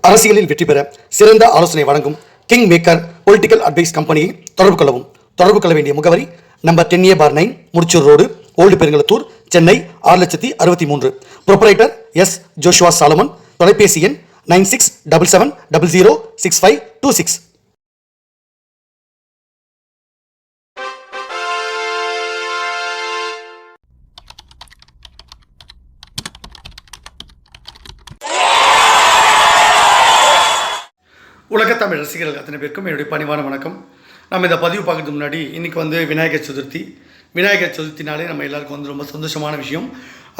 அரசியலில் வெற்றி பெற சிறந்த ஆலோசனை வழங்கும் கிங் மேக்கர் பொலிட்டிக்கல் அட்வைஸ் கம்பெனியை தொடர்பு கொள்ளவும். தொடர்பு கொள்ள வேண்டிய முகவரி number 10A/9 Mudichur road, old Perungalathur, Chennai 6,63,000. Proprietor S. Joshua Solomon. தொலைபேசி எண் 9677006526. உலகத்தமிழ் ரசிகர்கள் அத்தனை பேருக்கும் என்னுடைய பணிவான வணக்கம். நம்ம இந்த பதிவு பார்க்கறதுக்கு முன்னாடி இன்றைக்கி விநாயகர் சதுர்த்தி. விநாயகர் சதுர்த்தினாலே நம்ம எல்லாருக்கும் ரொம்ப சந்தோஷமான விஷயம்.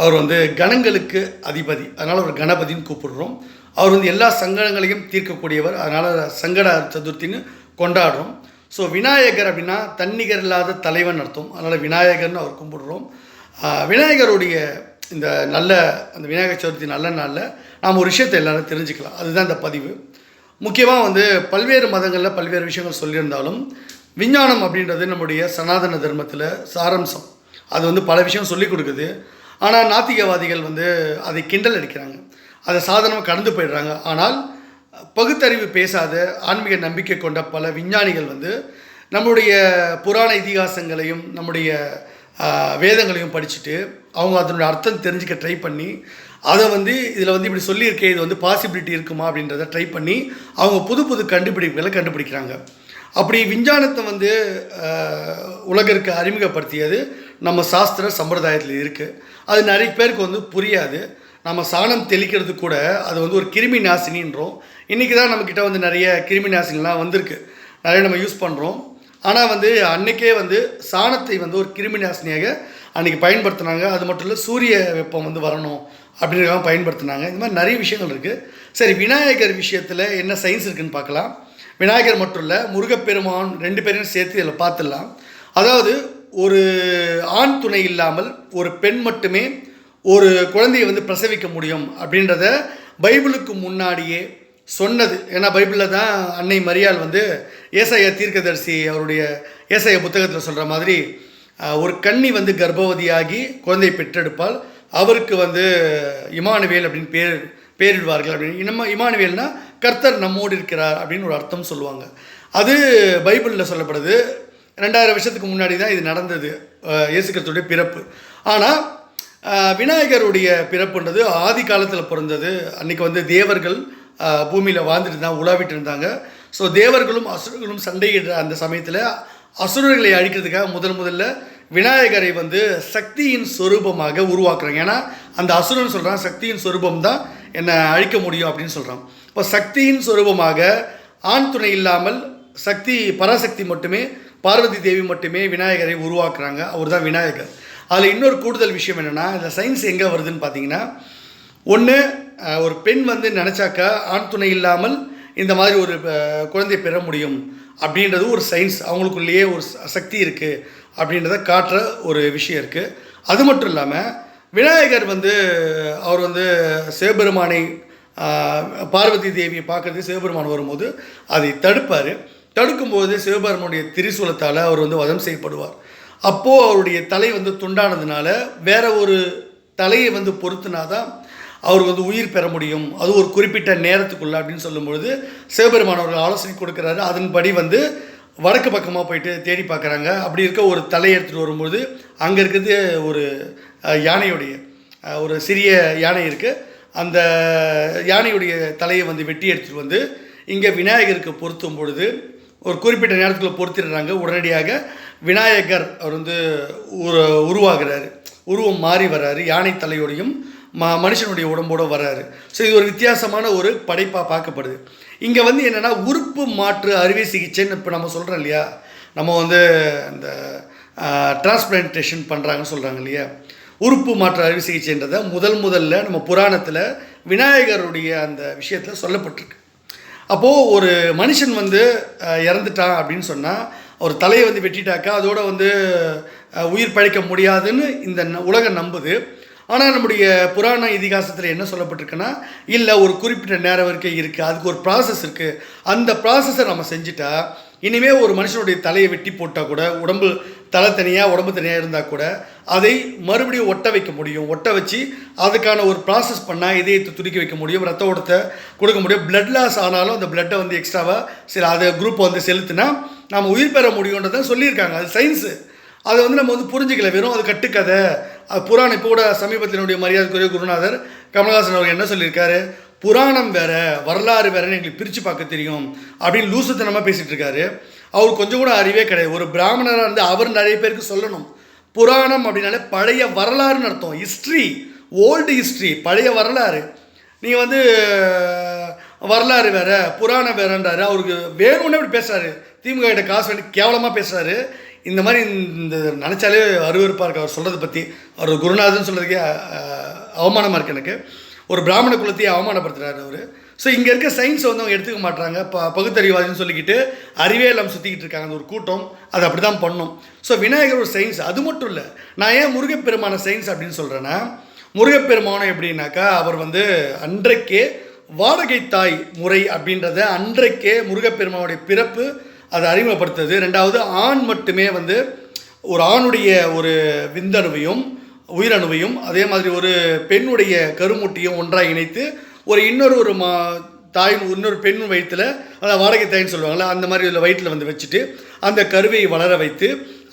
அவர் கணங்களுக்கு அதிபதி, அதனால் ஒரு கணபதின்னு கூப்பிடுறோம். அவர் எல்லா சங்கடங்களையும் தீர்க்கக்கூடியவர், அதனால் சங்கட சதுர்த்தின்னு கொண்டாடுறோம். ஸோ விநாயகர் அப்படின்னா தன்னிகர் இல்லாத தலைவன் அர்த்தம், அதனால் விநாயகர்னு அவர் கும்பிடுறோம். விநாயகருடைய இந்த அந்த விநாயகர் சதுர்த்தி நல்ல நாளில் நாம் ஒரு விஷயத்தை எல்லோரும் தெரிஞ்சுக்கலாம். அதுதான் இந்த பதிவு. முக்கியமாக பல்வேறு மதங்களில் பல்வேறு விஷயங்கள் சொல்லியிருந்தாலும் விஞ்ஞானம் அப்படின்றது நம்முடைய சனாதன தர்மத்தில் சாரம்சம். அது பல விஷயம் சொல்லிக் கொடுக்குது. ஆனால் நாத்திகவாதிகள் அதை கிண்டல் அடிக்கிறாங்க, அதை சாதாரணமாக கடந்து போயிடுறாங்க. ஆனால் பகுத்தறிவு பேசாத ஆன்மீக நம்பிக்கை கொண்ட பல விஞ்ஞானிகள் நம்முடைய புராண இதிகாசங்களையும் நம்முடைய வேதங்களையும் படிச்சுட்டு அவங்க அதனுடைய அர்த்தம் தெரிஞ்சுக்க ட்ரை பண்ணி அதை இதில் இப்படி சொல்லியிருக்கே, இது பாசிபிலிட்டி இருக்குமா அப்படின்றத ட்ரை பண்ணி அவங்க புது புது கண்டுபிடிப்புகளை கண்டுபிடிக்கிறாங்க. அப்படி விஞ்ஞானத்தை உலகிற்கு அறிமுகப்படுத்தியது நம்ம சாஸ்திர சம்பிரதாயத்தில் இருக்குது. அது நிறைய பேருக்கு புரியாது. நம்ம சாணம் தெளிக்கிறது கூட அது ஒரு கிருமி நாசினின்றோம். இன்றைக்கி தான் நம்மக்கிட்ட நிறைய கிருமி நாசினிலாம் வந்திருக்கு, நிறைய நம்ம யூஸ் பண்ணுறோம். ஆனால் அன்றைக்கே சாணத்தை ஒரு கிருமி நாசினியாக அன்றைக்கி பயன்படுத்தினாங்க. அது மட்டும் இல்லை, சூரிய வெப்பம் வரணும் அப்படின்றத பயன்படுத்தினாங்க. இந்த மாதிரி நிறைய விஷயங்கள் இருக்குது. சரி, விநாயகர் விஷயத்தில் என்ன சயின்ஸ் இருக்குதுன்னு பார்க்கலாம். விநாயகர் மட்டும் இல்லை, முருகப்பெருமான் ரெண்டு பேரையும் சேர்த்து இதில் பார்த்துடலாம். அதாவது ஒரு ஆண் துணை இல்லாமல் ஒரு பெண் மட்டுமே ஒரு குழந்தையை பிரசவிக்க முடியும் அப்படின்றத பைபிளுக்கு முன்னாடியே சொன்னது. ஏன்னா பைபிளில் தான் அன்னை மரியாள் ஏசாயா தீர்க்கதரிசி அவருடைய ஏசாயா புத்தகத்தில் சொல்கிற மாதிரி ஒரு கன்னி கர்ப்பவதியாகி குழந்தையை பெற்றெடுப்பால், அவருக்கு இமானுவேல் அப்படின்னு பேரிடுவார்கள். அப்படின்னு இமானுவேல்னா கர்த்தர் நம்மோடு இருக்கிறார் அப்படின்னு ஒரு அர்த்தம் சொல்லுவாங்க. அது பைபிளில் சொல்லப்படுது. 2000 வருஷத்துக்கு முன்னாடி தான் இது நடந்தது, இயேசு கிறிஸ்துடைய பிறப்பு. ஆனால் விநாயகருடைய பிறப்புன்றது ஆதி காலத்தில் பிறந்தது. அன்றைக்கி தேவர்கள் பூமியில் வாழ்ந்துட்டு தான் உலாவிட்டு இருந்தாங்க. ஸோ தேவர்களும் அசுரர்களும் சண்டையிடுற அந்த சமயத்தில் அசுரர்களை அழிக்கிறதுக்காக முதல்ல விநாயகரை சக்தியின் சொரூபமாக உருவாக்குறாங்க. ஏன்னா அந்த அசுரன் சொல்கிறான், சக்தியின் சொரூபம் தான் என்னை அழிக்க முடியும் அப்படின்னு சொல்கிறான். இப்போ சக்தியின் சொரூபமாக ஆண் துணை இல்லாமல் சக்தி பராசக்தி மட்டுமே, பார்வதி தேவி மட்டுமே விநாயகரை உருவாக்குறாங்க. அவர் தான் விநாயகர். அதில் இன்னொரு கூடுதல் விஷயம் என்னென்னா, இந்த சயின்ஸ் எங்கே வருதுன்னு பார்த்தீங்கன்னா, ஒன்று ஒரு பெண் நினச்சாக்கா ஆண் துணை இல்லாமல் இந்த மாதிரி ஒரு குழந்தையை பெற முடியும் அப்படின்றது ஒரு சயின்ஸ். அவங்களுக்குள்ளேயே ஒரு சக்தி இருக்குது அப்படின்றத காட்டுற ஒரு விஷயம் இருக்குது. அது மட்டும் இல்லாமல் விநாயகர் அவர் சிவபெருமானை பார்வதி தேவியை பார்க்குறதுக்கு சிவபெருமான் வரும்போது அதை தடுப்பார். தடுக்கும்போது சிவபெருமானுடைய திரிசூலத்தால் அவர் வதம் செய்யப்படுவார். அப்போது அவருடைய தலை துண்டானதுனால வேற ஒரு தலையை பொருத்தினாதான் அவர் உயிர் பெற முடியும், அது ஒரு குறிப்பிட்ட நேரத்துக்குள்ளே அப்படின்னு சொல்லும்பொழுது சிவபெருமான் அவர்கள் ஆலோசனை கொடுக்குறாரு. அதன்படி வடக்கு பக்கமாக போயிட்டு தேடி பார்க்குறாங்க. அப்படி இருக்க ஒரு தலையை எடுத்துகிட்டு வரும்போது அங்கே இருக்கிறது ஒரு யானையுடைய ஒரு சிறிய யானை இருக்குது. அந்த யானையுடைய தலையை வெட்டி எடுத்துகிட்டு இங்கே விநாயகருக்கு பொருத்தும் பொழுது ஒரு குறிப்பிட்ட நேரத்துக்குள்ளே பொருத்திடுறாங்க. உடனடியாக விநாயகர் அவர் உருவாகிறாரு, உருவம் மாறி வர்றாரு, யானை தலையோடையும் மனுஷனுடைய உடம்போடு வர்றாரு. ஸோ இது ஒரு வித்தியாசமான ஒரு படைப்பாக பார்க்கப்படுது. இங்கே என்னென்னா உறுப்பு மாற்று அறுவை சிகிச்சைன்னு இப்போ நம்ம சொல்கிறோம் இல்லையா, நம்ம இந்த டிரான்ஸ்பிளான்டேஷன் பண்ணுறாங்கன்னு சொல்கிறாங்க இல்லையா, உறுப்பு மாற்று அறுவை சிகிச்சைன்றதை முதல்ல நம்ம புராணத்தில் விநாயகருடைய அந்த விஷயத்தில் சொல்லப்பட்டிருக்கு. அப்போது ஒரு மனுஷன் இறந்துட்டான் அப்படின்னு சொன்னால், ஒரு தலையை வெட்டிட்டாக்கா அதோட உயிர் பழைக்க முடியாதுன்னு இந்த உலகம் நம்புது. ஆனால் நம்முடைய புராண இதிகாசத்தில் என்ன சொல்லப்பட்டிருக்குன்னா, இல்லை ஒரு குறிப்பிட்ட நேரம் வரைக்கும் இருக்குது, அதுக்கு ஒரு ப்ராசஸ் இருக்குது. அந்த ப்ராசஸை நம்ம செஞ்சுட்டா இனிமேல் ஒரு மனுஷனுடைய தலையை வெட்டி போட்டால் கூட, உடம்பு தலை தனியாக உடம்பு தனியாக இருந்தால் கூட அதை மறுபடியும் ஒட்ட வைக்க முடியும். ஒட்ட வச்சு அதுக்கான ஒரு ப்ராசஸ் பண்ணால் இதயத்தை துடிக்க வைக்க முடியும், ரத்த ஓட்டத்தை கொடுக்க முடியும். பிளட் லாஸ் ஆனாலும் அந்த பிளட்டை வந்து எக்ஸ்ட்ராவாக சில அதை குரூப்பை வந்து செலுத்தினா நம்ம உயிர் பெற முடியுன்றதை சொல்லியிருக்காங்க. அது சயின்ஸு. அதை வந்து நம்ம வந்து புரிஞ்சிக்கல, வெறும் அது கட்டுக்கதை. அது புராணம். இப்போ கூட சமீபத்தினுடைய மரியாதைக்குரிய குருநாதர் கமலஹாசன் அவர்கள் என்ன சொல்லியிருக்காரு, புராணம் வேற வரலாறு வேறன்னு எங்களுக்கு பிரித்து பார்க்க தெரியும் அப்படின்னு லூசுத்தனமாக பேசிகிட்டு இருக்காரு. அவர் கொஞ்சம் கூட அறிவே கிடையாது. ஒரு பிராமணராக இருந்து அவர் நிறைய பேருக்கு சொல்லணும், புராணம் அப்படின்னாலே பழைய வரலாறுன்னு அர்த்தம். ஹிஸ்ட்ரி, ஓல்டு ஹிஸ்ட்ரி, பழைய வரலாறு. நீங்கள் வந்து வரலாறு வேறு புராணம் வேறன்றாரு. அவருக்கு வேணும்னு அப்படி பேசுகிறாரு. திமுக கிட்ட காசு வேண்டி கேவலமாக பேசுகிறாரு. இந்த மாதிரி இந்த நினச்சாலே அருவருப்பாக இருக்குது அவர் சொல்கிறத பற்றி. அவர் குருநாதன் சொல்கிறதுக்கே அவமானமாக இருக்குது எனக்கு. ஒரு பிராமண குலத்தையே அவமானப்படுத்துகிறாரு அவர். ஸோ இங்கே இருக்க சயின்ஸை வந்து அவங்க எடுத்துக்க மாட்டாங்க. பகுத்தறிவாதின்னு சொல்லிக்கிட்டு அறிவே எல்லாம் சுற்றிக்கிட்டு இருக்காங்க அந்த ஒரு கூட்டம். அது அப்படி தான் பண்ணும். ஸோ விநாயகர் ஒரு சயின்ஸ். அது மட்டும் இல்லை, நான் ஏன் முருகப்பெருமான சயின்ஸ் அப்படின்னு சொல்கிறேன்னா, முருகப்பெருமானம் எப்படின்னாக்கா அவர் வந்து அன்றைக்கே வாடகை தாய் முறை அப்படின்றத அன்றைக்கே முருகப்பெருமானுடைய பிறப்பு அதை அறிமுகப்படுத்துது. ரெண்டாவது, ஆண் மட்டுமே வந்து ஒரு ஆணுடைய ஒரு விந்தணுவையும் உயிரணுவையும் அதே மாதிரி ஒரு பெண்ணுடைய கருமுட்டியும் ஒன்றாக இணைத்து ஒரு இன்னொரு இன்னொரு பெண் வயிற்றில், அதாவது வாடகை தாயின்னு சொல்லுவாங்கள்ல, அந்த மாதிரி இதில் வயிற்றில் வந்து வச்சுட்டு அந்த கருவை வளர வைத்து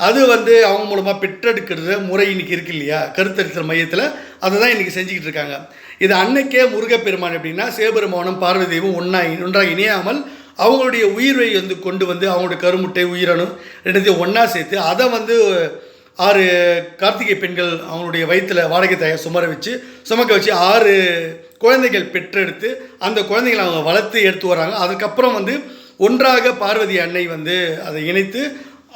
அது வந்து அவங்க மூலமாக பெற்றெடுக்கிறது முறை இன்றைக்கி இருக்கு இல்லையா, கருத்தரித்தல் மையத்தில் அதை தான் இன்றைக்கி செஞ்சுக்கிட்டு இருக்காங்க. இது அன்னைக்கே முருகப்பெருமான் எப்படின்னா சிவபெருமானும் பார்வதி தெய்வம் ஒன்றாக இணையாமல் அவங்களுடைய உயிரை வந்து கொண்டு வந்து அவங்களுடைய கருமுட்டை உயிரணு ரெண்டுத்தையும் ஒன்றா சேர்த்து அதை வந்து 6 கார்த்திகை பெண்கள் அவங்களுடைய வயிற்றில் வாடகை தாயை சுமக்க வச்சு 6 குழந்தைகள் பெற்றெடுத்து அந்த குழந்தைகளை அவங்க வளர்த்து எடுத்து வராங்க. அதுக்கப்புறம் வந்து ஒன்றாக பார்வதி அன்னை வந்து அதை இணைத்து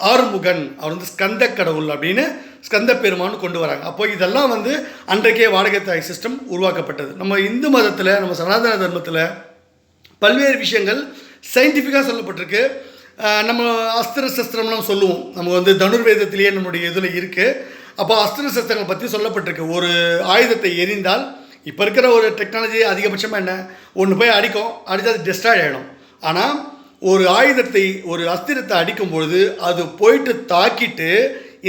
ஆறுமுகன் அவர் வந்து ஸ்கந்த கடவுள் அப்படின்னு ஸ்கந்த பெருமான்னு கொண்டு வராங்க. அப்போ இதெல்லாம் வந்து அன்றைக்கே வாடகை தாய் சிஸ்டம் உருவாக்கப்பட்டது. நம்ம இந்து மதத்தில், நம்ம சனாதன தர்மத்தில் பல்வேறு விஷயங்கள் சயின்டிஃபிக்காக சொல்லப்பட்டிருக்கு. நம்ம அஸ்திர சஸ்திரம்லாம் சொல்லுவோம். நம்ம வந்து தனுர்வேதத்திலேயே நம்மளுடைய இதில் இருக்குது. அப்போ அஸ்திர சஸ்திரங்கள் பற்றி சொல்லப்பட்டிருக்கு. ஒரு ஆயுதத்தை எரிந்தால் இப்போ இருக்கிற ஒரு டெக்னாலஜி அதிகபட்சமாக என்ன, ஒன்று போய் அடிக்கும், அடித்து அது டெஸ்ட்ராய் ஆகிடும். ஆனால் ஒரு ஆயுதத்தை, ஒரு அஸ்திரத்தை அடிக்கும்பொழுது அது போயிட்டு தாக்கிட்டு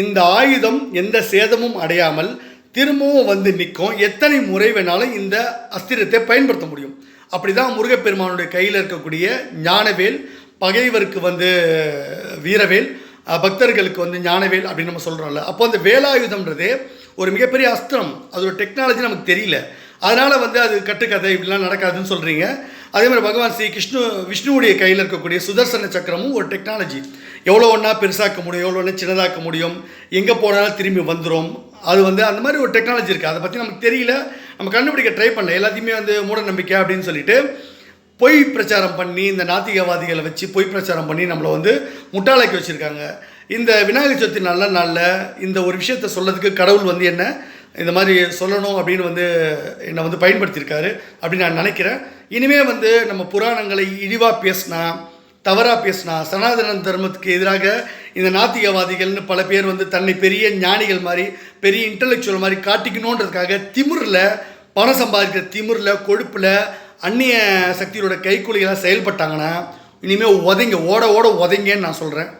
இந்த ஆயுதம் எந்த சேதமும் அடையாமல் திரும்பவும் வந்து நிற்கும். எத்தனை முறை வேணாலும் இந்த அஸ்திரத்தை பயன்படுத்த முடியும். அப்படி தான் முருகப்பெருமானுடைய கையில் இருக்கக்கூடிய ஞானவேல், பகைவருக்கு வந்து வீரவேல், பக்தர்களுக்கு வந்து ஞானவேல் அப்படின்னு நம்ம சொல்கிறோம்ல. அப்போ அந்த வேலாயுதம்ன்றதே ஒரு மிகப்பெரிய அஸ்திரம். அது ஒரு டெக்னாலஜி நமக்கு தெரியல. அதனால் வந்து அது கட்டுக்கதை இப்படிலாம் நடக்காதுன்னு சொல்கிறீங்க. அதே மாதிரி பகவான் விஷ்ணுவுடைய கையில் இருக்கக்கூடிய சுதர்சன சக்கரமும் ஒரு டெக்னாலஜி. எவ்வளோ ஒன்றா பெருசாக்க முடியும், எவ்வளோ ஒன்றா சின்னதாக்க முடியும், எங்கே போனாலும் திரும்பி வந்துடும். அது வந்து அந்த மாதிரி ஒரு டெக்னாலஜி இருக்குது. அதை பற்றி நமக்கு தெரியல, நம்ம கண்டுபிடிக்க ட்ரை பண்ணல. எல்லாத்தையுமே வந்து மூட நம்பிக்கை அப்படின்னு சொல்லிட்டு பொய் பிரச்சாரம் பண்ணி, இந்த நாத்திகவாதிகளை வச்சு பொய் பிரச்சாரம் பண்ணி நம்மளை வந்து முட்டாளாக்கி வச்சுருக்காங்க. இந்த விநாயகர் சதுர்த்தி நல்ல நாளில் இந்த ஒரு விஷயத்தை சொல்லதுக்கு கடவுள் வந்து என்ன இந்த மாதிரி சொல்லணும் அப்படின்னு வந்து என்னை வந்து பயன்படுத்தியிருக்காரு அப்படின்னு நான் நினைக்கிறேன். இனிமேல் வந்து நம்ம புராணங்களை இழிவாக பேசினா, தவறாக பேசினா, சனாதன தர்மத்துக்கு எதிராக இந்த நாத்திகவாதிகள்னு பல பேர் வந்து தன்னை பெரிய ஞானிகள் மாதிரி, பெரிய இன்டலெக்சுவல் மாதிரி காட்டிக்கணுன்றதுக்காக திமிரில், பணம் சம்பாதிக்கிற திமிரில், கொழுப்பில், அந்நிய சக்தியோட கைக்கூலிகளாக செயல்பட்டாங்கன்னா இனிமேல் ஓட உதைங்கன்னு நான் சொல்கிறேன்.